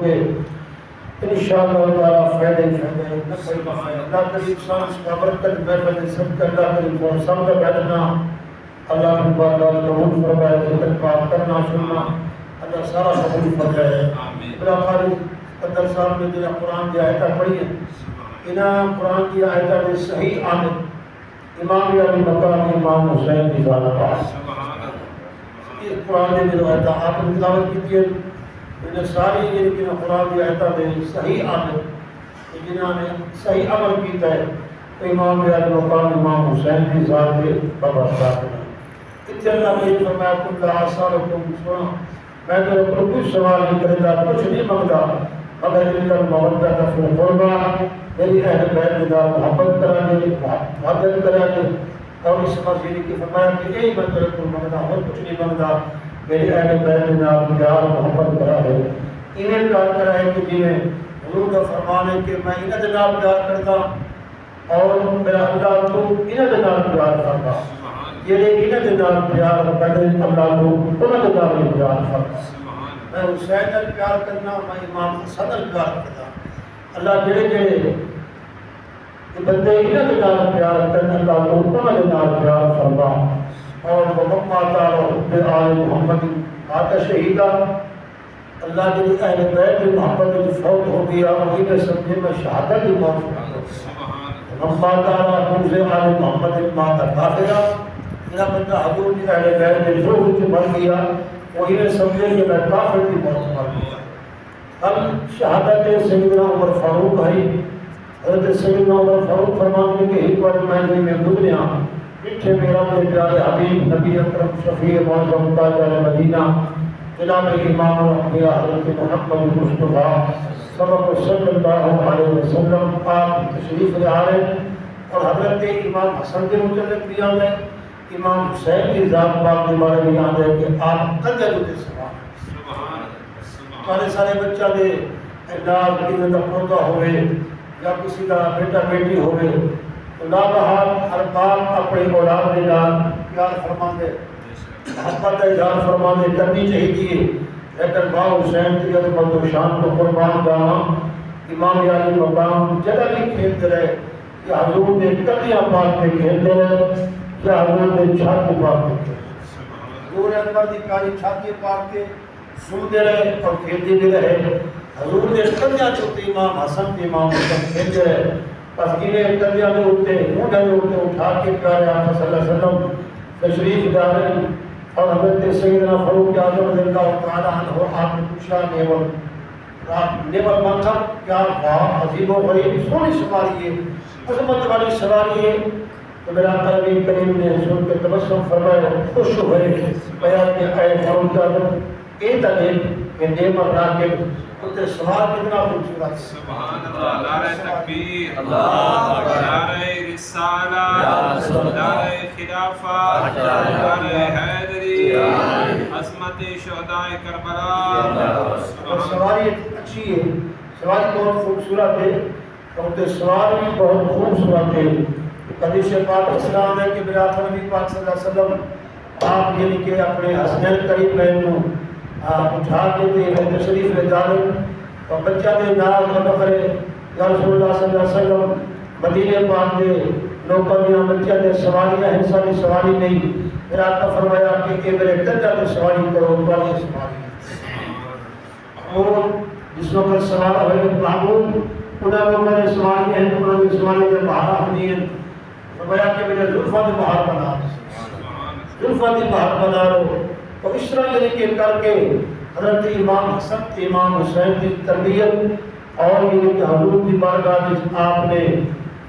کے انشاءاللہ تعالیٰ فائدہ ہی فائدہ ہے، نفع ہی نفع ہے۔ اللہ کریم سانس کا برکت محفل سب کا اللہ کریم کو سب کا بیٹھنا اللہ کی بارگاہ قبول فرمائے، ذکر پاک کرنا سننا اللہ سارا قبول فرمائے۔ بلا قاری قدر صاحب نے جو قرآن کی آیتیں پڑھی ہیں، انہاں قرآن کی آیتیں میں صحیح آمد امام علی مقام امام حسین کی ذات پاس اس قرآن کے جو آیتیں آپ نے تلاوت کی ہے، انہیں ساری جن قرآن کی آیتیں میں صحیح آمد جنہوں نے صحیح عمل کیتا ہے تو امام علی مقام امام حسین کی ذات کے بابرکات ہیں۔ اتنے اللہ نے فرمایا کل آثارکم سنا، میں تو کوئی سوال نہیں کرتا، کچھ نہیں منگتا مگر اللہ مودت فی القربہ، میری اہل بیت کا محبت کرا دے، محبت کرا دے۔ اور اس مسجد کی فرمایا کہ یہی میں تیرے کو منگتا اور کچھ نہیں منگتا، میری اہل بیت کا پیار محبت کرا دے۔ انہیں پیار کرا ہے کہ جنہیں حضور کا فرمان ہے کہ میں انہیں جناب پیار کرتا اور میرا اللہ تو انہیں جناب پیار کرتا، یہ انہیں جناب پیار کرتے اللہ تو انہیں جناب پیار کرتا۔ میں حسین ال پیار کرنا، میں امام حسن ال پیار کرتا۔ اللہ جڑے جڑے بندے انہیں کے نال پیار کرنا اللہ کو انہیں کے نال پیار فرما۔ اور وَمَمَّا تَعَلَى حُبِّ آلِ محمد آتا شہیدہ، اللہ جڑے اہل بیت محمد جو فوت ہو گیا وہی نے سمجھے میں شہادت کی موت کرتا۔ وَمَمَّا تَعَلَى حُبِّ آلِ محمد مَاتَ کافرا، میرا بندہ حضور کی اہل بیت میں جو کچھ مر گیا وہی نے سمجھے کہ میں کافر کی موت مر گیا۔ ہم شہادت سیدنا عمر فاروق ہے، حضرت سیدنا عمر فاروق فرماتے ہیں کہ ایک بار میں گزریا پیچھے میرا اپنے پیارے حبیب نبی اکرم شفیع معظم تاجر مدینہ جناب امام الانبیاء حضرت محمد مصطفیٰ صلی اللہ علیہ وسلم آپ تشریف لے آ رہے اور حضرت امام حسن کے متعلق بھی آن ہے، امام حسین کی ذات پاک کے بارے میں آن ہے کہ آپ قدر ہوتے سوال ہمارے سارے بچہ دے اعلان کی اندر پوتا ہوئے یا کسی کا بیٹا بیٹی ہوئے تو لا بہار ہر باپ اپنی اولاد کے نال پیار فرما دے، محبت اظہار فرما دے کرنی چاہیے، لیکن باں حسین کی عظمت و شان کو قربان جاواں امام علی مقام جگہ بھی کھیلتے رہے کہ حضور نے کلیاں پاک کے کھیلتے رہے کہ حضور نے چھاتی پاک کے کھیلتے رہے، حضور انور دی کاری چھاتی پاک کے سنتے رہے اور کھیلتے بھی رہے۔ حضور نے کلیاں چھوٹے امام حسن کے امام حسن کھیلتے رہے، پس انہیں کلیاں نے اٹھتے مونڈے نے اٹھتے اٹھا کے پیارے آقا صلی اللہ علیہ وسلم تشریف دارے اور حضرت سیدنا فاروق اعظم رضی اللہ تعالیٰ عنہ آپ نے پوچھا نیول مکہ کیا واہ عظیم و غریب سونی سواری ہے، عظمت والی سواری ہے، تو میرا نبی کریم نے سن کے تبسم فرمایا خوش ہوئے بیان کہ اے فاروق اعظم اے تلے کہ نیول راکب انتے سوال کتنا خوبصورت، سبحان اللہ، نعرہ تکبیر، اللہ اکبر، نعرہ رسالہ، نعرہ خلافہ، نعرہ حیدری، عظمت شہداء کربلا۔ اور سواری اچھی ہے، سواری بہت خوبصورت ہے اور انتے سوال بھی بہت خوبصورت ہے۔ حدیث پاک اسلام ہے کہ میرا نبی پاک صلی اللہ علیہ وسلم آپ یعنی کہ اپنے حسنین قریب بہن اٹھا کے تھے تشریف لے جانے اور بچہ نے ناز نفرے یا رسول اللہ صلی اللہ علیہ وسلم مدینہ پاک کے لوگوں نے بچہ نے سواریاں ہیں ساری سواری نہیں، پھر آپ نے فرمایا کہ میرے کنجا نے سواری کرو والی سواری اور جس وقت سوال ہوئے محبوب انہیں لوگوں نے سواری ہیں انہوں نے سواری میں باہر ہونی ہے، فرمایا کہ میرے زلفہ نے باہر بنا زلفہ نے باہر بنا لو۔ تو اس طرح یہ کہ کر کے حضرت امام حسن امام حسین کی تربیت اور یہ کہ حضور کی بارگاہ میں آپ نے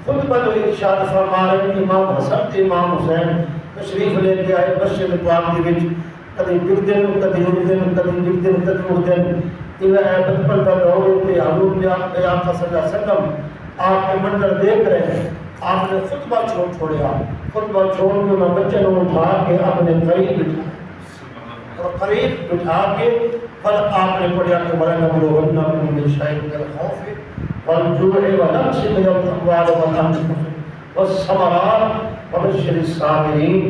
خطبہ جو ارشاد فرما رہے امام حسن امام حسین تشریف لے کے آئے مسجد پاک کے وچ کبھی دن کبھی دن کبھی دن کبھی دن یہ بچپن کا دور ہے حضور نے آقا صلی اللہ علیہ وسلم آپ کے منظر دیکھ رہے ہیں، آپ نے خطبہ چھوڑیا، خطبہ چھوڑ کے انہوں بچے کو اٹھا کے اپنے قریب بٹھا اور قریب بٹھا کے پھر آپ نے پڑھا کہ وَلَنَبْلُوَنَّكُم بِشَيْءٍ مِّنَ الْخَوْفِ وَالْجُوعِ وَنَقْصٍ مِّنَ الْأَمْوَالِ وَالْأَنفُسِ وَالثَّمَرَاتِ وَبَشِّرِ الصَّابِرِينَ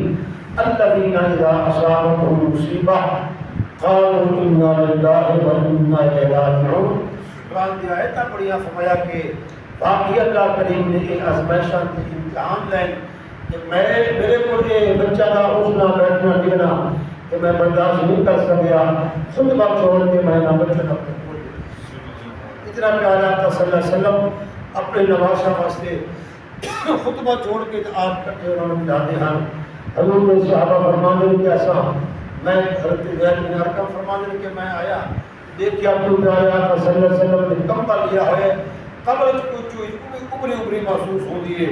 الَّذِينَ إِذَا أَصَابَتْهُم مُّصِيبَةٌ قَالُوا إِنَّا لِلَّهِ وَإِنَّا إِلَيْهِ رَاجِعُونَ دی آیتاں پڑھیاں فرمایا کہ باقی اللہ کریم نے یہ آزمائشاں تے امتحان لین کہ میرے کو یہ بچہ کا اٹھنا بیٹھنا ڈگنا کہ میں برداشت نہیں کر سکیا، خطبہ چھوڑ کے میں نہ بچہ اپنے کو اتنا پیارا آقا صلی اللہ علیہ وسلم اپنے نواشا واسطے خطبہ چھوڑ کے آپ کٹھے انہوں نے جاتے ہیں. حضور نے صحابہ فرمانے کہ ایسا میں حضرت زید بن ارقم فرمانے کہ میں آیا دیکھیا اپنے پیارے آقا صلی اللہ علیہ وسلم نے کمبل لیا ہے، قبر کچھ ابری محسوس ہو دیئے.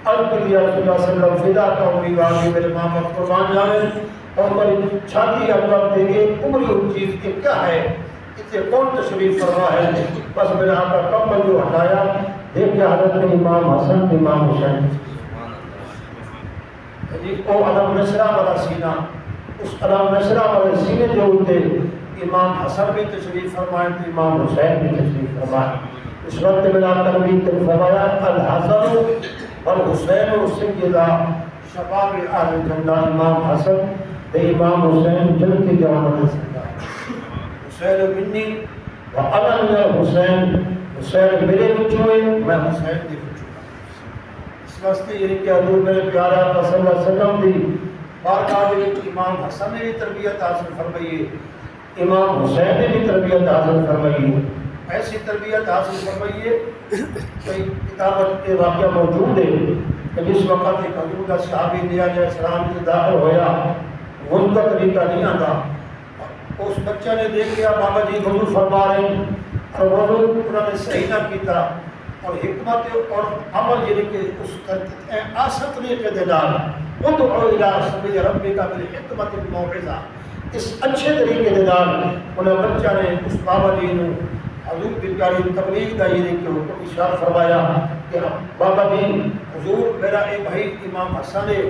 عرض کر دیا رسول اللہ صلی اللہ علیہ وسلم فدا کا امری واقعی میرے ماں باپ قربان جائیں اور میری چھاتی اللہ دے گے ابری چیز کے کیا ہے اتنے کون تشریف فرما ہے. بس میرے آقا کمبل جو ہٹایا دیکھیا حضرت امام حسن امام حسین او علم نشرہ والا سینہ، اس علم نشرہ والے سینے جو ہوتے امام حسن بھی تشریف فرمائے تو امام حسین بھی تشریف فرمائے. اس وقت میں آپ تنبیہ نے فرمایا الحسن والحسین سیدہ شباب اہل جنہ، امام حسن تے امام حسین جن کی جوانوں سے حسین منی وعلم حسین، حسین میرے بچوں ہے میں حسین دی بچوں. اس واسطے یہ کہ حضور میرے پیارے آقا صلی اللہ علیہ وسلم دی بارگاہ میں امام حسن نے بھی تربیت حاصل فرمائی، امام حسین نے بھی تربیت حاصل فرمائی. ایسی تربیت حاصل فرمائی ہے کہ کتابت کے واقعہ موجود ہے کہ جس وقت ایک حضور کا صحابی نیا علیہ السلام سے داخل ہویا غسل کا طریقہ نہیں آتا، اس بچہ نے دیکھا بابا جی وضو فرما رہے ہیں اور وضو انہوں نے صحیح نہ کیتا اور حکمت اور عمل یعنی کہ اس آسان طریقے دے نال ادعو الی سبیل ربک بالحکمت الموعظہ، اس اچھے طریقے دے نال انہوں بچہ نے اس بابا جی نے حضور کی پیاری تبلیغ کا یہ کہ حکم ارشاد فرمایا کہ بابا جی حضور میرا ایک بھائی امام حسن ہے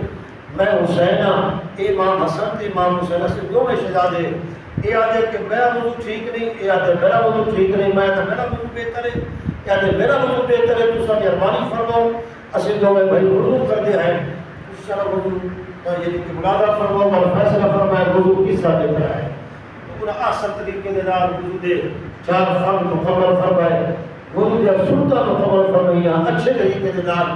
میں حسین ہاں، امام حسن تے امام حسین سے دو میں شہزادے یہ آدھے کہ میرا وضو ٹھیک نہیں، یہ آدھے میرا وضو ٹھیک نہیں، میں آدھے میرا وضو بہتر ہے، یہ آدھے میرا وضو بہتر ہے، تو سب مہربانی فرماؤ اسی دو میں بھائی وضو کر دیا ہے اس طرح وضو یعنی کہ مناظرہ فرماؤ اور فیصلہ فرمائے وضو کس طرح بہتر ہے. انہیں آسان طریقے دے نال وضو دے چار فرض مکمل فرمائے، وضو دے سنتاں مکمل فرمائیاں اچھے طریقے دے نال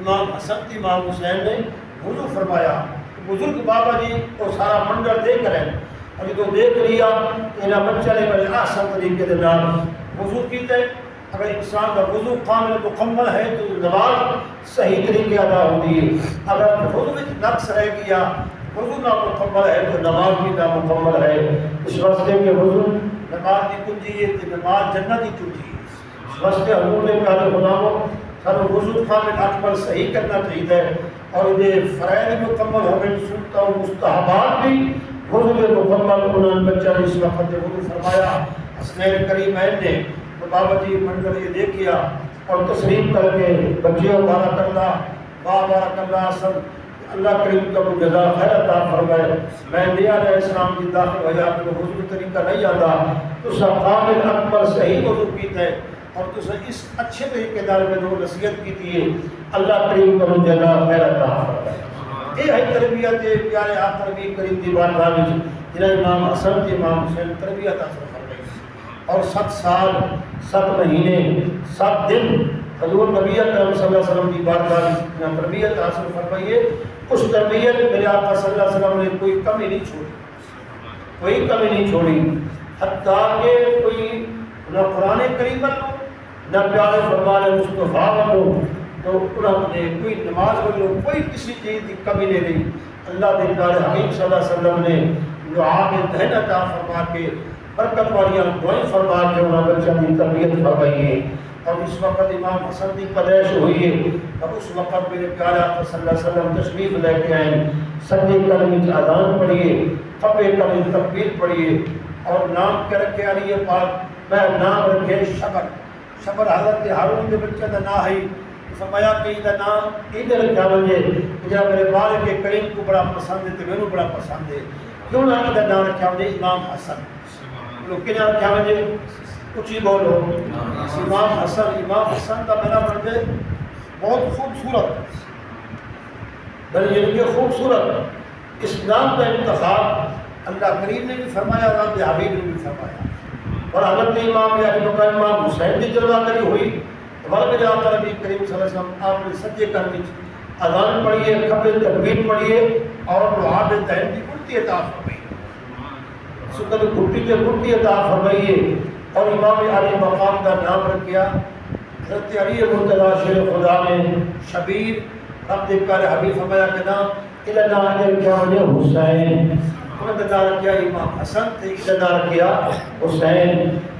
امام حسن تے امام حسین نے وضو فرمایا. بزرگ بابا جی کو سارا منظر دیکھ رہے ہیں اور جو دیکھ لیا انہاں بچہ نے بڑے آسان طریقے دے نال وضو کیتے. اگر انسان کا وضو کامل مکمل ہے تو نماز صحیح طریقے ادا ہوتی ہے، اگر وضو میں نقص رہ گیا وضو نامکمل ہے تو نماز بھی نامکمل ہے. اس واسطے کہ وضو نماز کی کنجی ہے تو نماز جنت کی کنجی ہے. اس واسطے حضور نے پیارے غلاموں سارا وضو کامل اکمل صحیح کرنا چاہیے اور یہ فرائض مکمل ہو گئے سنتا و مستحبات بھی وضو مکمل انہوں نے بچہ نے اس وقت وضو فرمایا. حسنین کریمین نے بابا جی منظر یہ دیکھیا اور تسلیم کر کے بچیوں بارک اللہ بارک اللہ سب اللہ کریم کا جزا خیر عطا فرمائے. میں نیا علیہ السلام کی داخل ہو جا کے وضو طریقہ نہیں آتا تو سب کامل اکمل صحیح وضو کیتا ہے اور تو اس اچھے طریقے دار میں جو نصیحت کی تھی اللہ کریم کا جزا خیر عطا فرمائے. یہ ہے تربیت پیارے آپ تربیت کریم دی بارگاہ میں جنہیں امام حسن تے امام حسین تربیت حاصل فرمائی اور 7 سال 7 مہینے 7 دن حضور نبی اکرم صلی اللہ علیہ وسلم کی بارگاہ میں تربیت حاصل فرمائیے. اس تربیت میرے آقا صلی اللہ علیہ وسلم نے کوئی کمی نہیں چھوڑی، کوئی کمی نہیں چھوڑی، حتیٰ کہ کوئی نہ قرآن کریم لو نہ پیارے فرمان مصطفیٰ لو تو انہوں نے کوئی نماز لو کوئی کسی چیز کی کمی نہیں رہی. اللہ کے پیارے حبیب صلی اللہ علیہ وسلم نے دعا میں دہن عطا فرما کے برکت والیاں دعائیں فرما کے انہوں نے بچہ کی تربیت فرمائی ہے. اور اس وقت امام حسن کی پیدائش ہوئی ہے اور اس وقت میرے پیارے آقا صلی اللہ علیہ وسلم تشریف لے کے آئے، سجدے کلمے اذان پڑھیے، کعبے کلمے تکبیر پڑھیے اور نام کے رکھے علی پاک میں نام رکھے شبر. شبر حضرت ہارون کے بچے کا نام ہے، فرمایا کہ یہ نام ادھر رکھا وجے جب میرے بال کے کریم کو بڑا پسند ہے تو میرے بڑا پسند ہے کیوں نہ ادھر نام رکھا وجے امام حسن. لوگ کیا نام رکھا وجے کچھ ہی بولو امام حسن. امام حسن کا میرا مرد بہت خوبصورت بل یہ کہ خوبصورت اس نام کا انتخاب اللہ کریم نے بھی فرمایا، رب حبیب نے بھی فرمایا. اور حضرت امام علی مقام امام حسین کی جلوہ کری ہوئی بل میرے آقا نبی کریم صلی اللہ علیہ وسلم آپ نے سجے کر وچ اذان پڑھیے کھبے تکبیر پڑھیے اور دعا دے دین دی گھٹی عطا فرمائیے سکت گھٹی تے گھٹی عطا فرمائیے اور امام علی مقام کا نام رکھیا حضرت علی مرتضیٰ شیر خدا نے شبیر رب دے پیارے حبیب فرمایا کہ نا الہ ناظر کیا وجہ حسین انہوں نے نام کیا امام حسن تے نام کیا حسین